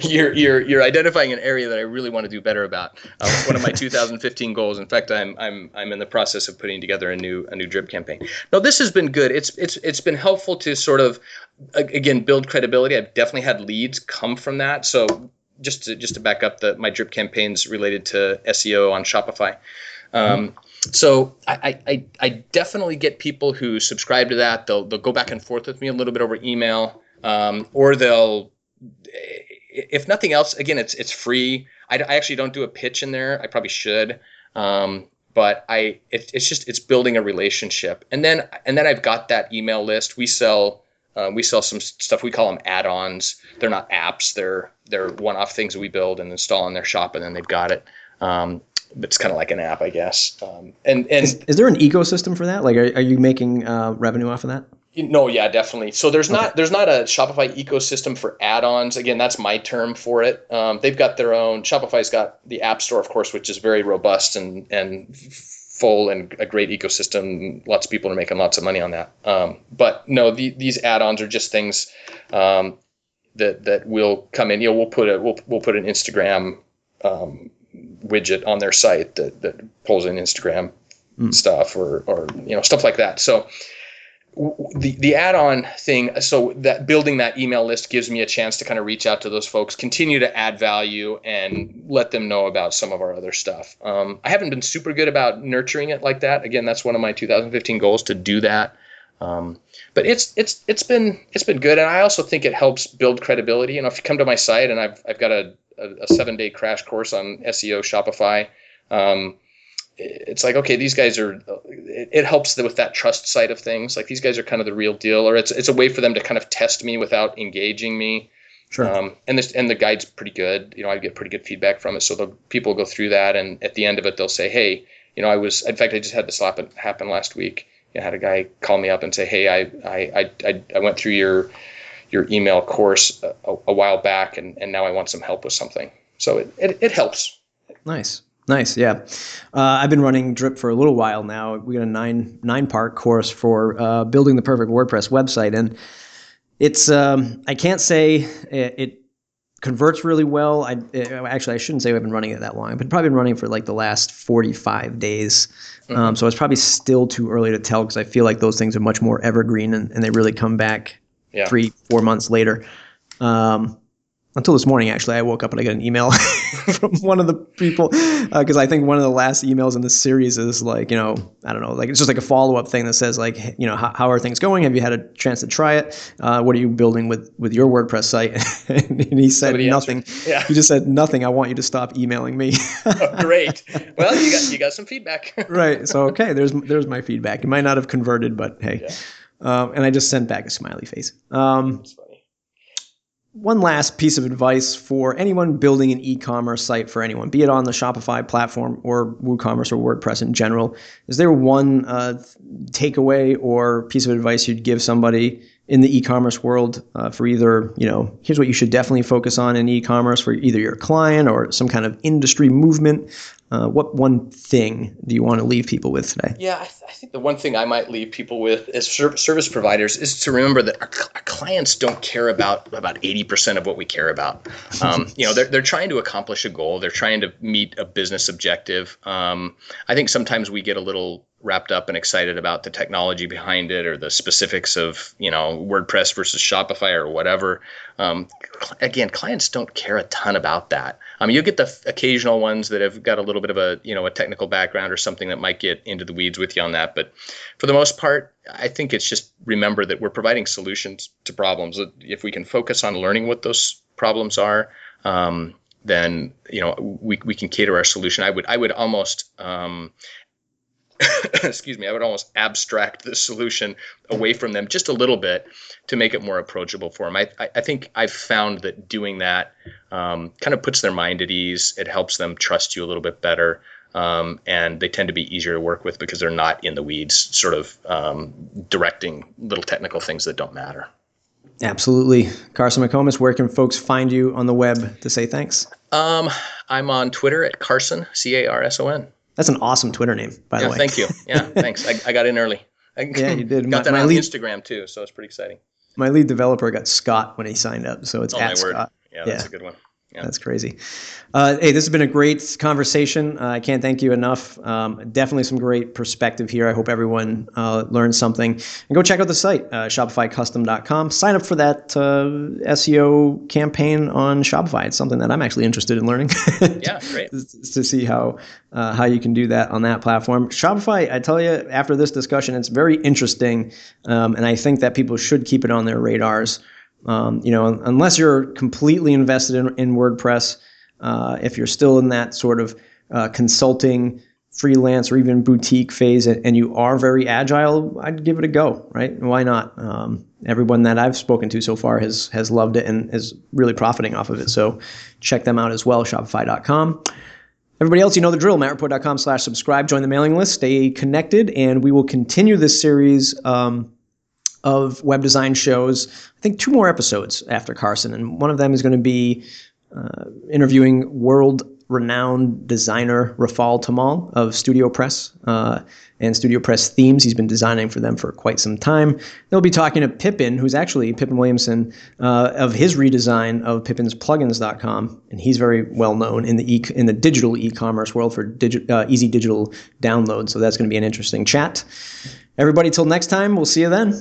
you're identifying an area that I really want to do better about. One of my 2015 goals. In fact, I'm in the process of putting together a new drip campaign. No, this has been good. It's been helpful to sort of again build credibility. I've definitely had leads come from that. So just to back up, my drip campaigns related to SEO on Shopify. So I definitely get people who subscribe to that. They'll go back and forth with me a little bit over email, or they'll, if nothing else, again, it's free. I actually don't do a pitch in there. I probably should, but it's building a relationship, and then I've got that email list. We sell some stuff. We call them add-ons. They're not apps. They're one-off things that we build and install in their shop, and then they've got it. But it's kind of like an app, I guess. And is there an ecosystem for that? Like, are you making revenue off of that? No, yeah, definitely. So there's not a Shopify ecosystem for add-ons. Again, that's my term for it. They've got their own. Shopify's got the App Store, of course, which is very robust and full and a great ecosystem. Lots of people are making lots of money on that. But no, these add-ons are just things that will come in. We'll put an Instagram widget on their site that pulls in Instagram stuff or stuff like that. So the add-on thing, so that building that email list gives me a chance to kind of reach out to those folks, continue to add value, and let them know about some of our other stuff. I haven't been super good about nurturing it like that. Again, that's one of my 2015 goals, to do that. But it's been good, and I also think it helps build credibility. If you come to my site, and I've got a 7-day crash course on SEO Shopify. It's like, okay, these guys are, it helps with that trust side of things. Like, these guys are kind of the real deal, or it's a way for them to kind of test me without engaging me. Sure. And the guide's pretty good. I get pretty good feedback from it. So the people go through that, and at the end of it, they'll say, hey, in fact, I just had this happen last week. I had a guy call me up and say, hey, I went through your email course a while back, and now I want some help with something. So it helps. Nice. Yeah. I've been running Drip for a little while now. We got a nine-part course for building the perfect WordPress website. And it's, I can't say it converts really well. Actually, I shouldn't say I've been running it that long. I've probably been running for like the last 45 days. So it's probably still too early to tell, because I feel like those things are much more evergreen and they really come back 3-4 months later. Until this morning, actually, I woke up and I got an email from one of the people, because I think one of the last emails in this series is like, I don't know, like it's just like a follow-up thing that says like, how are things going? Have you had a chance to try it? What are you building with your WordPress site? And he said Somebody nothing. Yeah. He just said nothing. I want you to stop emailing me. Oh, great. Well, you got some feedback. Right. So, okay, there's my feedback. It might not have converted, but hey. Yeah. And I just sent back a smiley face. That's funny. One last piece of advice for anyone building an e-commerce site for anyone, be it on the Shopify platform or WooCommerce or WordPress in general. Is there one takeaway or piece of advice you'd give somebody in the e-commerce world for either, here's what you should definitely focus on in e-commerce for either your client or some kind of industry movement? What one thing do you want to leave people with today? Yeah, I think the one thing I might leave people with as service providers is to remember that our clients don't care about 80% of what we care about. They're trying to accomplish a goal. They're trying to meet a business objective. I think sometimes we get a little wrapped up and excited about the technology behind it or the specifics of, WordPress versus Shopify or whatever. Again, clients don't care a ton about that. You'll get the occasional ones that have got a little bit of a technical background or something that might get into the weeds with you on that. But for the most part, I think it's just remember that we're providing solutions to problems. If we can focus on learning what those problems are, then we can cater our solution. I would almost excuse me, I would almost abstract the solution away from them just a little bit to make it more approachable for them. I think I've found that doing that kind of puts their mind at ease. It helps them trust you a little bit better. And they tend to be easier to work with because they're not in the weeds, sort of directing little technical things that don't matter. Absolutely. Carson McComas, where can folks find you on the web to say thanks? I'm on Twitter at Carson, Carson. That's an awesome Twitter name, by the way. Thank you. Yeah, thanks. I got in early. Yeah, you did. Got that on Instagram too, so it's pretty exciting. My lead developer got Scott when he signed up, so it's at Scott. Yeah, that's a good one. Yeah. That's crazy. Hey, this has been a great conversation. I can't thank you enough. Definitely some great perspective here. I hope everyone learned something. And go check out the site, shopifycustom.com. Sign up for that SEO campaign on Shopify. It's something that I'm actually interested in learning. Yeah, great. To see how you can do that on that platform. Shopify, I tell you, after this discussion, it's very interesting. And I think that people should keep it on their radars. Unless you're completely invested in WordPress, if you're still in that sort of consulting, freelance, or even boutique phase, and you are very agile, I'd give it a go, right? Why not? Everyone that I've spoken to so far has loved it and is really profiting off of it. So check them out as well, shopify.com. Everybody else, you know the drill, mattreport.com/subscribe. Join the mailing list, stay connected, and we will continue this series of web design shows. I think 2 more episodes after Carson, and one of them is going to be interviewing world-renowned designer Rafal Tamal of Studio Press and Studio Press themes. He's been designing for them for quite some time. They'll be talking to Pippin, who's actually Pippin Williamson, of his redesign of pippin'splugins.com, and he's very well known in the digital e-commerce world for easy digital download. So that's going to be an interesting chat. Everybody, till next time, we'll see you then.